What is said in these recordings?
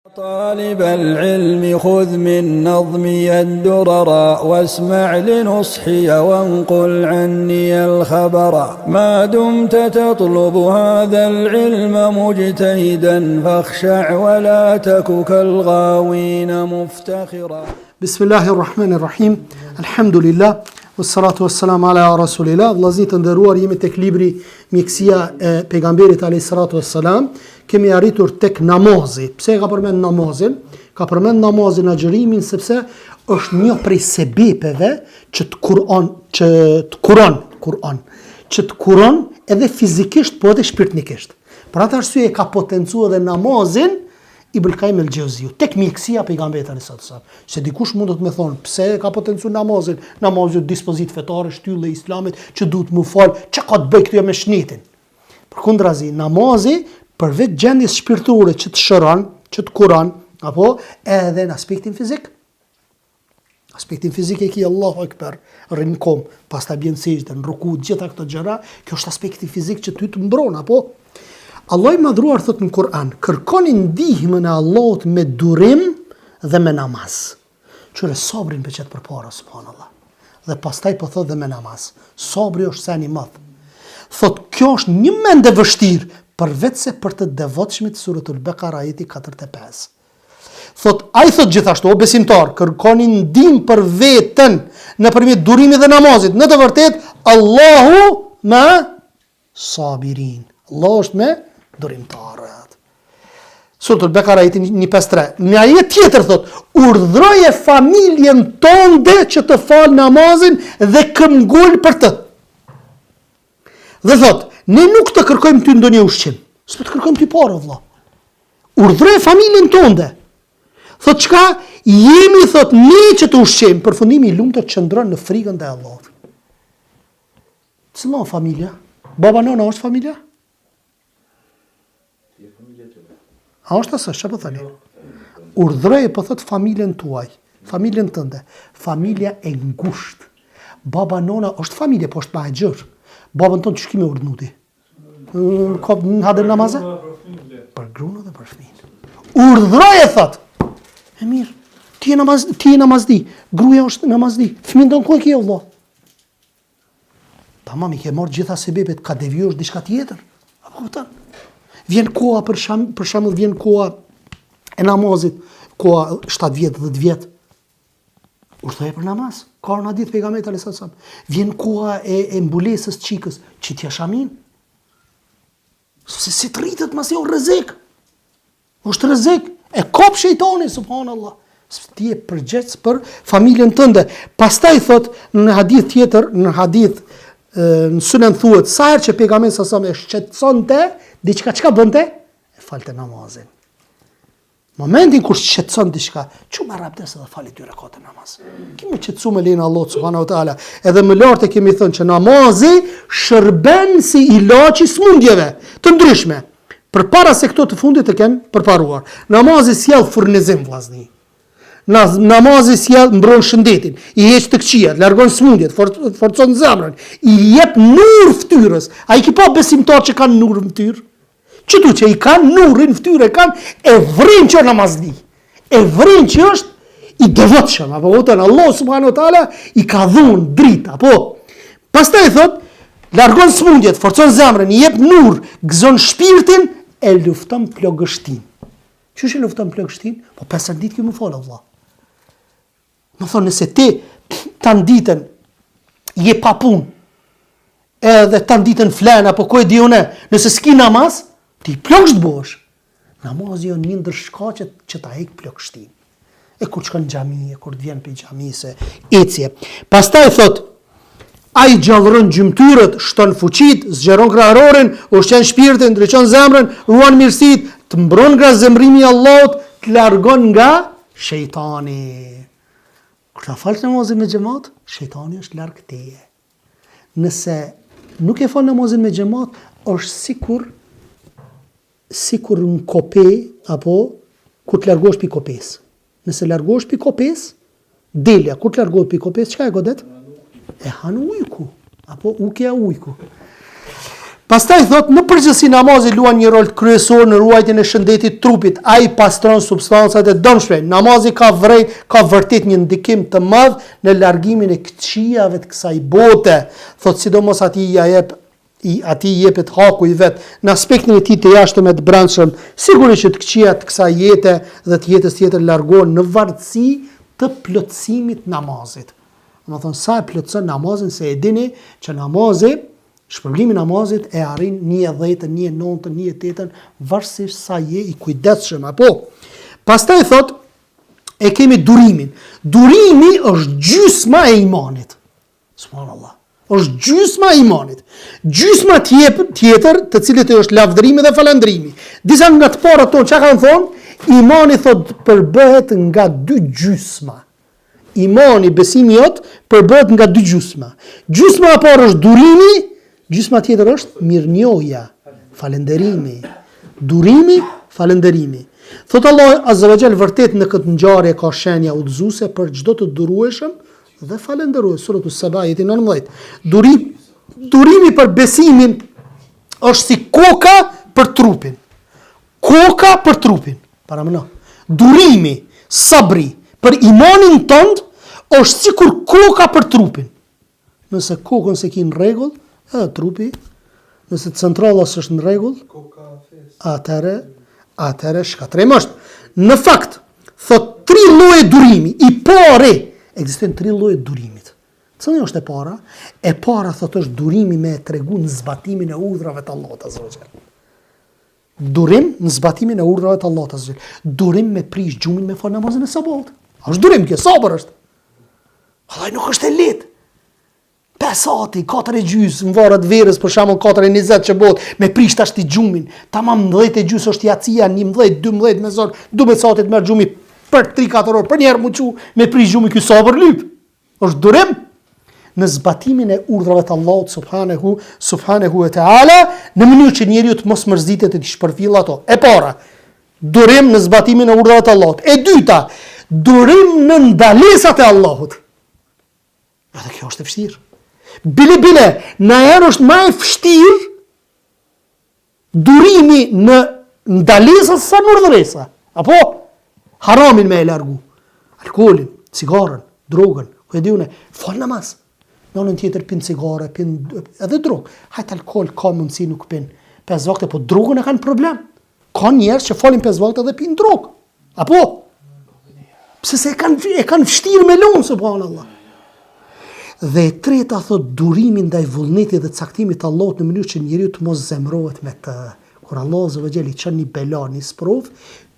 طالب العلم خذ من نظمي الدرر واسمع لنصحي وانقل عني الخبر ما دمت تطلب هذا العلم مجتهدا فاخشع ولا تك كالغاوين مفتخرا. بسم الله الرحمن الرحيم. الحمد لله والصلاة والسلام على رسول الله. Vllazërit të nderuar, jemi tek libri Mjekësia e pejgamberit alayhis salatu wassalam. Kemi arritur tek namazi. Pse ka përmend namazin? Ka përmend namazin, agjërimin, sepse është një prej sebepeve që të kuron edhe fizikisht, po edhe shpirtnikisht. Për atë arsye ka potencuar edhe namazin Ibn Qayyim el-Jauziu tek mjekësia pejgamberit alayhis salatu wassalam. Se dikush mund të më thonë, pse ka potencuar namazin? Namazi është dispozitë fetare, shtyllë e Islamit që duhet më fal, çka ka të bëj këtu me shnetin? Përkundrazi, namazi përveç gjendjes shpirtërore që të shëron, që të kuron, apo edhe në aspektin fizik. Aspektin fizik e ki Allahu Akbar, rrin kom, pastaj bjen sejdë, në ruku, gjitha këto gjëra, kjo është aspekti fizik që ty të mbron, apo Allah i madhruar thot në Kur'an, kërkoni ndihmën e Allahut me durim dhe me namaz. Qëre sabrin për qëtë përpara, subhanallah. Dhe pastaj po thot dhe me namaz. Sabri është sen i madh. Thot, kjo është një mend e vështirë, përveç se për të devotshmit suratul Baqara ajeti 45. Thot, ai thot gjithashtu, o besimtar, kërkoni ndihmë për veten nëpërmjet durimit dhe namazit. Në të vërtetë, Allahu me sabirin. Allah është me durimtarët. Suratul Baqara ajeti 153. Në ajet tjetër thot, urdhroje familjen tënde që të falë namazin dhe këmbgul për të. Dhe thot, ne nuk të kërkojmë ty ndonjë ushqim. S'po të kërkojmë ty parë, vëlla. Urdhroje familjen tënde. Thot çka? Jemi thot ne që të ushqim, përfundimi i lumtur qëndron në frikën e Allahut. Cila familja? Baba nona është familja? A është asë, që për thani? Urdhrej për thot familjen tuaj, familjen tënde, familja e ngusht. Baba nona është familje, po është ma e gjërë. Babën tënë që shkime urdhnuti? Në hadër namazë? Për grunë dhe për fëmijën. Urdhrej e thot. E mirë, ti e namazdi, gruja është namazdi, fëmijën tënë ku e kje Allah? Tamam, i ke marrë gjitha sebebet, ka deviju është diçka tjetër. Apo këtën? Vjen koha për shembull, vjen koha e namazit, koha 7 vjet, 10 vjet. Urdhëroje për namaz. Ka në hadith pejgamberit alayhis salam. Vjen koha e mbulesës çikës, që t'ja shamin. Se si të rritet mas jo rrezik. Është rrezik. E kop shejtani, subhanallah. Ti je përgjegjës për familjen tënde. Pastaj thot në hadith tjetër, në hadith në sunen thuhet, sa herë që pejgamberi sa e shqetësonte diçka, çka bënte? E falte namazin. Momentin kur shqetëson diçka, çu me rabdes dhe fali 2 rekate namaz. Kemi qetësu me lenin Allah subhanahu wa taala. Edhe më lart e kemi thënë që namazi shërben si ilaç i smundjeve të ndryshme. Përpara se këto të fundit e kenë përparuar. Namazi sjell furnizim vllazni. Namazi sjell mbron shëndetin, i heq të këqijat, largon smundjet, forcon zemrën, i jep nur fytyrës. Ai ki pa besimtar që kanë nur në fytyrë? Çdo që i kanë nurin në fytyrë, kanë e vrin që namazdi. E vrin që është i devotshëm, apo voton Allah subhanahu wa taala i ka dhënë dritë, apo. Pastaj thot, largon smundjet, forcon zemrën, i jep nur, gëzon shpirtin, e lufton plagështin. Çush e lufton plagështin? Po 5 ditë që më fal Allah. Më thonë, nëse ti tanë ditën je pa punë, edhe tanë ditën flen, apo ko e di une, nëse s'ki namaz, ti ploksh të bosh. Namazi jo një ndër shkaqet që ta hek plokshtin. E kur shkon në xhami, kur të vjen për xhamise, ecje. Pastaj thot, ai gjallëron gjymtyrët, shton fuqit, zgjeron kraharorin, ushqen shpirtin, ndriçon zemrën, ruan mirësitë, të mbron nga zemrimi i Allahut, të largon nga shejtani. Kur ta falë namazin me xhamat, shejtani është larg teje. Nëse nuk e fal namazin me xhamat, është sikur në kope, apo kur të largosh pi kopes. Nëse largosh pi kopes, delja, kur të largosh pi kopes, çka e godet? E han ujku, apo ukja ujku. Pastaj thot, në përgjithësi namazi luan një rol kryesor në ruajtjen e shëndetit trupit. Ai pastron substancat e dëmshme. Namazi ka vërtet një ndikim të madh në largimin e këqijave të kësaj bote. Thot sidomos atij jepet haku i vet në aspektin e tij të jashtëm e të brendshëm. Sigurisht që të këqijat të kësaj jete dhe të jetës tjetër largohen në varësi të plotësimit namazit. Domethënë sa e plotëson namazin, se e dini që namazi, shpërblimi namazit e arrin 1/10, 1/9, 1/8, varësisht sa je i kujdesshëm apo. Pastaj thot, e kemi durimin. Durimi është gjysma e imanit. Subhanallah. Është gjysma e imanit. Gjysma tjetër, të cilët është lavdërimi dhe falëndrimi. Disa nga të parat tonë çka kanë thonë, imani thot përbëhet nga 2 gjysma. Imani, besimi jot përbëhet nga 2 gjysma. Gjysma e parë është durimi, gjysma tjetër është mirënjohja, falënderimi. Durimi, falënderimi. Thot Allah Azza wa Jall vërtet në këtë ngjarje ka shenja udhëzuese për çdo të durueshëm dhe falënderues. Suratu Saba ayeti 19. Durimi për besimin është si koka për trupin. Koka për trupin. Paramendo. Durimi, sabri për imanin tënd është sikur koka për trupin. Nëse kokën se ki në rregull, edhe trupi, nëse centrala është në rregull, atëre shkatrim është. Në fakt, thot 3 lloje durimi. I pari, ekzistojnë 3 lloje durimit. Cili është e para? E para thot është durimi me tregu në zbatimin e urdhrave të Allahut Azza wa Jall. Durim në zbatimin e urdhrave të Allahut Azza wa Jall. Durim me prish gjumin me fal namazin e sabahut. Është durim kjo, sabër është. Vallai nuk është e lehtë. 5 sati, 4:30 në varet verës, për shembull 4:20 që bëhet, me prish tash ti gjumin. Tamam 10:30 është jacia, 11, 12 me zor, 12 sati të merr gjumi për 3-4 orë, për një herë muçu me prish gjumi ky sabër lyp. Është durim në zbatimin e urdhrave të Allahut subhanahu wa taala, në mënyrë që njeriu të mos mërzitet e të shpërfill ato. E para, durim në zbatimin e urdhrave të Allahut. E dyta, durim në ndalesat e Allahut. Edhe kjo është e vështirë. Bile, në herë është më e vështirë durimi në ndalesa sa në urdhëresa. Apo haramin me e largu. Alkoolin, cigarën, drogën, ku e diune, fal namaz. Në anën tjetër pin cigare, pin edhe drogë. Hajt alkool ka mundësi nuk pin 5 vakte, po drogën e kanë problem. Ka njerëz që falin 5 vakte dhe pin drogë. Apo? Pse se e kanë vështirë me lënë, subhanallah. Dhe e treta thot durimi ndaj vullnetit dhe caktimit të Allahut në mënyrë që njeriu të mos zemrohet me të. Kur Allah Azza wa Jall i çon një bela, një sprov,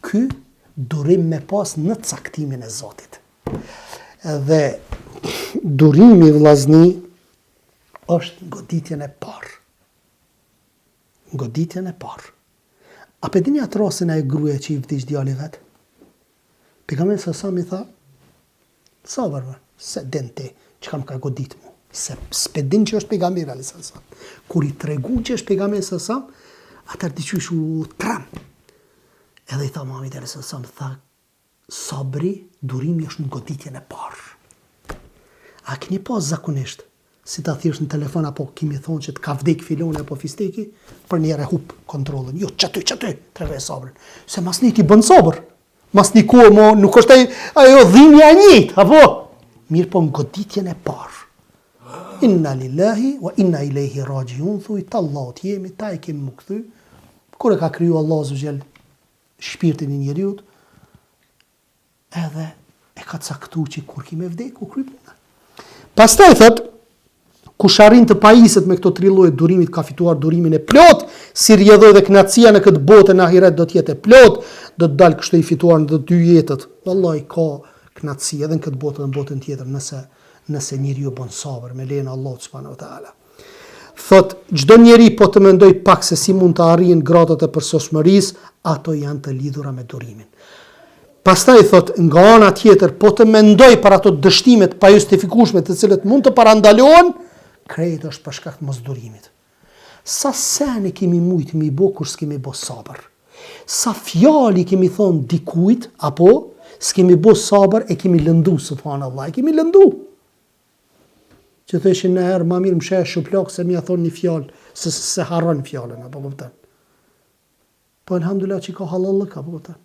ky durim me pas në caktimin e Zotit. Dhe durimi vllazni është goditjen e parë. Goditjen e parë. A pe dini atë rastin e gruaja që i vdiq djali vet? Pejgamberi sa mi tha, sabër, se dente që kam ka godit mu. Se s'pedin që është pejgamberi a.s. Kur i tregun që është pejgamberi a.s. atër diqysh u tram. Edhe i tha Muhamedi a.s. tha, sabri, durimi është në goditjen e parë. A keni pas zakonisht, si ta thirrsh në telefon apo kimi thonë që të ka vdek filoni apo fisteki, për njerë e hup kontrolën. Jo, çaty, treve sabrin. Se masni ti bën sabër. Masni kohë mo, nuk është ajo dhimbja e njëjtë, apo? Mirë po në goditjen e parë. Inna lillahi wa inna ilaihi rajiun, thuj, të Allahut jemi, ta e kemi më kthy. Kur e ka kriju Allah Azza wa Jall shpirtin e njeriut, edhe e ka caktuar që kur kime vdek, u kry puna. Pastaj thot, kush arrin të pajiset me këto 3 lloje durimit ka fituar durimin e plot, si rrjedhoi dhe kënaqësia në këtë botë në ahiret do të jetë e plot, do të dalë kështu i fituar në të 2 jetët. Vallahi ka kënaqësi edhe në këtë botë dhe në botën tjetër nëse njeriu bën sabër me lejen e Allahut subhanahu wa taala. Thot, çdo njeri po të mendoj pak se si mund të arrijnë gradat e përsosmërisë, ato janë të lidhura me durimin. Pastaj thot, nga ana tjetër po të mendoj për ato dështimet pa justifikueshme të cilët mund të parandalohen, krejt është për shkak të mosdurimit. Sa sene kemi mujt mi bo kur s'kemi bo sabër. Sa fjali kemi thonë dikujt, apo s'kemi bo sabër e kemi lëndu, subhanallah, e kemi lëndu. që thëshin në herë ma mirë më sheh shuplak se mja thonë një fjalë, se harron fjalën, apo kupton. Po alhamdulillah që ka halallëk, apo kupton.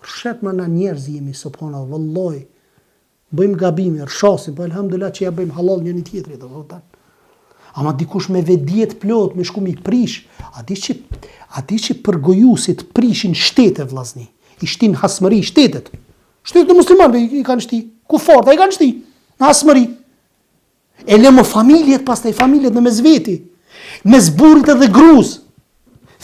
Shet më na njerëz jemi, subhanallahu, vallahi. Bëjmë gabime, rrshasim, po alhamdulillah që ja bëjmë halal njëri tjetrit, apo kupton. Ama dikush me vedjet plot, me shku mi prish, a di që përgojusit prishin shtete vllazni, i shtin hasmëri shtetet. Shtetet e muslimanëve i kanë shti, kufarta i kanë shti, në hasmëri. E le më familjet, pastaj familjet në mes veti, mes burrit edhe gruz,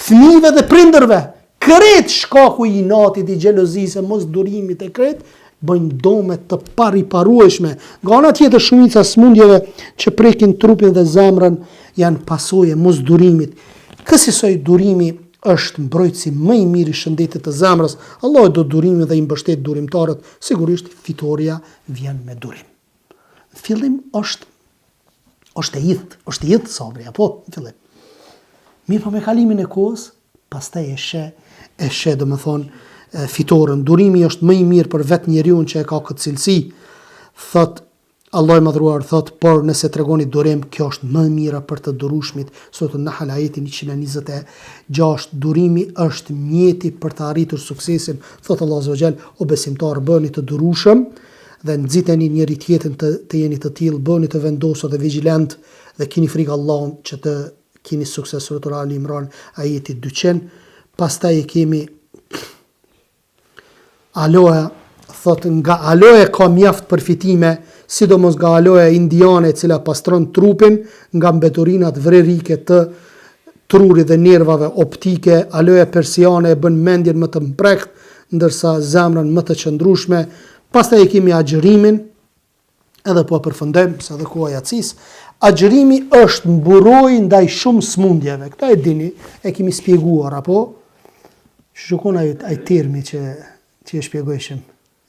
fëmijëve dhe prindërve, kret shkaku i inatit, i xhelozisë, mos durimit e kret, bëjnë dome të pariparueshme. Nga ana tjetër shumica smundjeve që prekin trupin dhe zemrën janë pasojë mos durimit. Kësaj durimi është mbrojtësi më i mirë i shëndetit të zemrës. Allah do durimin dhe i mbështet durimtarët, sigurisht fitoria vjen me durim. Në fillim është e hidh sabri, apo në fillim. Mirë po me kalimin e kohës, pastaj e she domethënë fitoren. Durimi është më i mirë për vetë njeriu që e ka këtë cilësi. Thot Allah i madhruar, thot, por nëse tregoni durim, kjo është më e mira për të durueshmit. Sot në Nahl ajetin 126, durimi është mjeti për të arritur suksesin. Thot Allah azza wa jall, o besimtar, bëni të durueshëm dhe nxiteni njëri tjetrin të jeni të tillë, bëni të vendosur dhe vigjilant dhe keni frikë Allahun që të keni sukses. Suratul Ali Imran ajeti 200. Pastaj kemi aloe, thot nga aloe ka mjaft përfitime, sidomos nga aloe indiane e cila pastron trupin nga mbeturinat vrerike të trurit dhe nervave optike. Aloe persiane e bën mendjen më të mprekt, ndërsa zemrën më të qëndrueshme. Pastaj kemi agjërimin, edhe po përfundojmë se edhe koha jacis. Agjërimi është mburoj ndaj shumë smundjeve. Këta e dini, e kemi spjeguar, apo? Shukon ai termi që e shpjegojshëm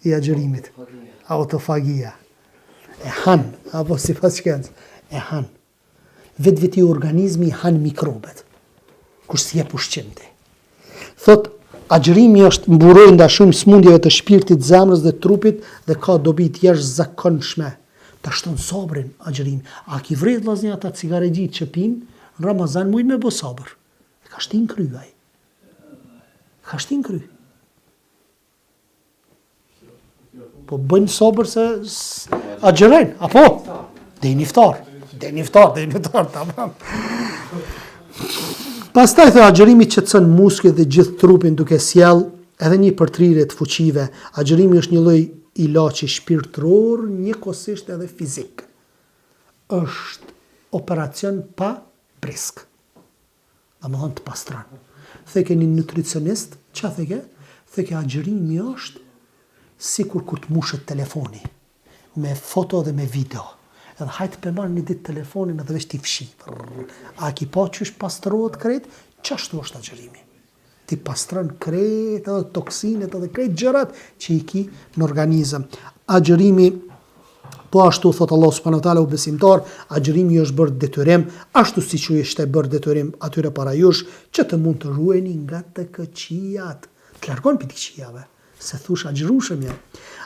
i agjërimit. Autofagia. E han, apo si pas shkencë, e han. Vetë organizmi han mikrobet. Kush si jep ushqim ti. Thot, agjërimi është mburoj ndaj shumë smundjeve të shpirtit, zemrës dhe trupit dhe ka dobi të jashtëzakonshme. Ta shton sabrin agjërimi. A ki vret vllazni ata cigaregjit që pinë, në Ramazan mujnë me bë sabër. Ka shtin kry ai. Ka shtin kry. Po bëjnë sabër se agjërojnë, apo? Dhe i niftar, tamam. Pastaj thë agjërimi qetëson muskujt dhe gjithë trupin duke sjell edhe një përtrirje të fuqive. Agjërimi është një lloj ilaçi shpirtëror, njëkohësisht edhe fizik. Është operacion pa risk. Domethënë të pastron. Thekë një nutricionist, ç'a thekë? Thekë agjërimi është sikur kur të mushet telefoni, me foto dhe me video. Edhe hajtë për marrë një ditë telefonin edhe veç t'i fshi. A ki pa qysh pastrohet krejt? Qashtu është agjërimi. Ti pastron krejt edhe toksinet edhe krejt gjërat që i ki në organizëm. Agjërimi, po ashtu thot Allah subhanahu wa taala, u besimtar, agjërimi është bërë detyrim, ashtu si që ishte bërë detyrim atyre para jush, që të mund të ruheni nga të këqijat. Të largon për të këqijave. Se thush agjërushëm ja.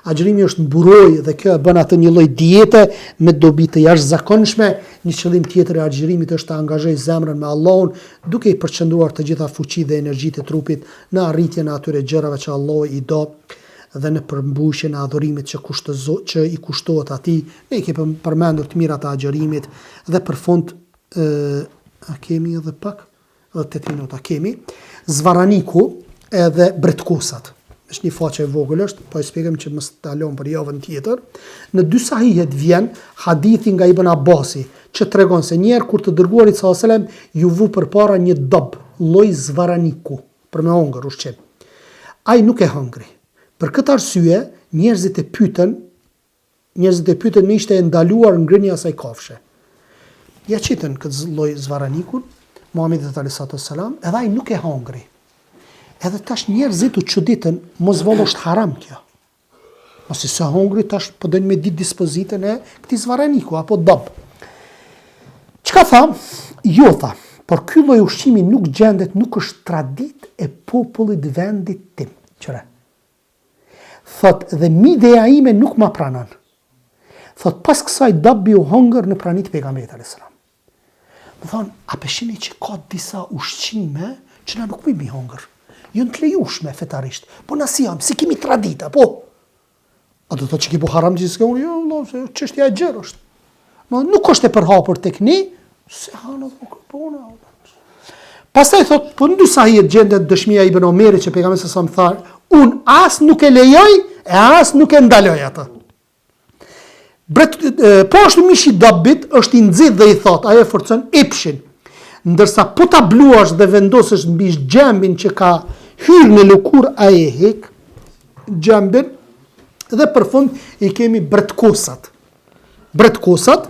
Agjërimi është mburoj dhe kjo e bën atë një lloj diete me dobi të jashtëzakonshme. Një qëllim tjetër i agjërimit është të angazhoj zemrën me Allahun, duke i përqendruar të gjitha fuqitë dhe energjitë e trupit në arritjen e atyre gjërave që Allahu i do dhe në përmbushjen e adhurimit që i kushtohet atij. Ne i kemi përmendur të mirat e agjërimit dhe për fund a kemi edhe pak 8 minuta kemi zvaraniku edhe bretkusat. Është një faqe e vogël është, po e shpjegojmë që mos ta lëm për javën tjetër. Në dy sahihet vjen hadithi nga Ibn Abbasi, që tregon se një herë kur të dërguarit sallallahu alajhi wasallam ju vu përpara një dob, lloj zvaraniku, për me hongër ushqim. Ai nuk e hongri. Për këtë arsye, njerëzit e pyetën në ishte e ndaluar ngrënia e asaj kafshe. Ja qitën këtë lloj zvaranikun, Muhamedi sallallahu alajhi wasallam, edhe ai nuk e hongri. Edhe tash njerëzit u çuditën, mos vëllë është haram kjo. Mos i sa hongri tash po dojnë me ditë dispozitën e këtij zvaraniku apo dob. Çka tha? Jo tha, por ky lloj ushqimi nuk gjendet, nuk është traditë e popullit vendit tim. Qëra. Thot, dhe mideja ime nuk ma pranon. Thot pas kësaj dabbi u hongër në pranit pejgamberit alayhis salam. Më thonë, a peshini që ka disa ushqime që na nuk mi hongër. Jo të lejushme fetarisht, po na si jam, si kemi tradita, po. A do të thotë që ki po haram që s'ke unë, jo, Allah, se çështja e gjerë është. Nuk është e përhapur tek ne, se hanë nuk puna. Pastaj thot, po në dy sahihet gjendet dëshmia Ibn Omerit që pejgamberi sa më tha, unë as nuk e lejoj, e as nuk e ndaloj atë. Po është mishi dabbit, është i nxit dhe i thot, ajo forcon epshin. Ndërsa po ta bluash dhe vendosësh mbi gjembin që ka hyrë në lëkur, ai e hek gjembin dhe për fund i kemi bretkosat. Bretkosat,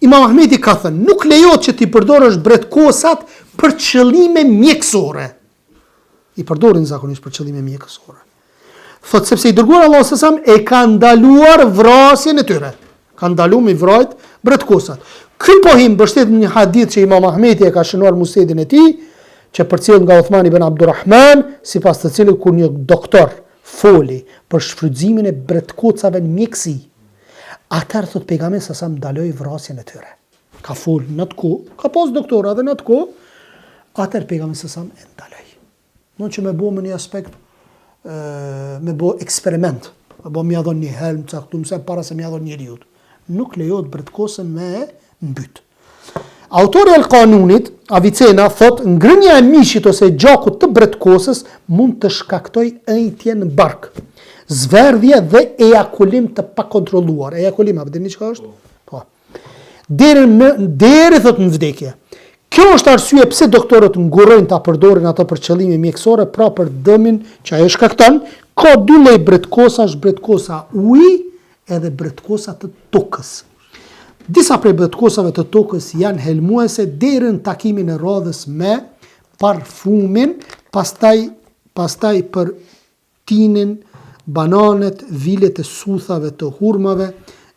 Imam Ahmedi ka thënë, nuk lejohet që ti përdorësh bretkosat për qëllime mjekësore. I përdorin zakonisht për qëllime mjekësore. Thot sepse i dërguar Allahu s.a.s. e ka ndaluar vrasjen e tyre. Ka ndaluar me vrajt bretkosat. Ky pohim mbështet në një hadith që Imam Ahmedi e ka shënuar musnedin e tij, që përcjell nga Uthman ibn Abdurrahman, sipas të cilit kur një doktor foli për shfrytëzimin e bretkocave në mjeksi, atëherë thot pejgamberi sa ndaloi vrasjen e tyre. Ka fol në atë kohë, ka pas doktora dhe në atë kohë, atëherë pejgamberi sa e ndaloi. Nuk që me bëu në një aspekt me bëu eksperiment, me bëu më dhon një helm caktuar se para se më dhon njeriu. Nuk lejohet bretkosën me mbyt. Autori e kanunit, Avicena, thot, ngrënia e mishit ose gjakut të bretkosës mund të shkaktoj ëjtje në bark, zverdhje dhe ejakulim të pakontrolluar. Ejakulim, a dini çka është? Po. Deri thot në vdekje. Kjo është arsye pse doktorët ngurojnë ta përdorin ato për qëllime mjekësore, pra për dëmin që ajo shkakton. Ka dy lloj bretkosash, bretkosa uji edhe bretkosa të tokës. Disa prej bretkosave të tokës janë helmuese deri në takimin e radhës me parfumin, pastaj për tinin, bananet, vilet e suthave të hurmave,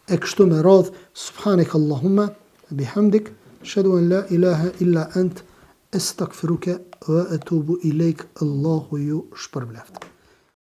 e kështu me radhë. Subhanak Allahumma bihamdik, ashhadu an la ilaha illa ant, astaghfiruka wa atubu ilaik. Allahu ju shpërbleft.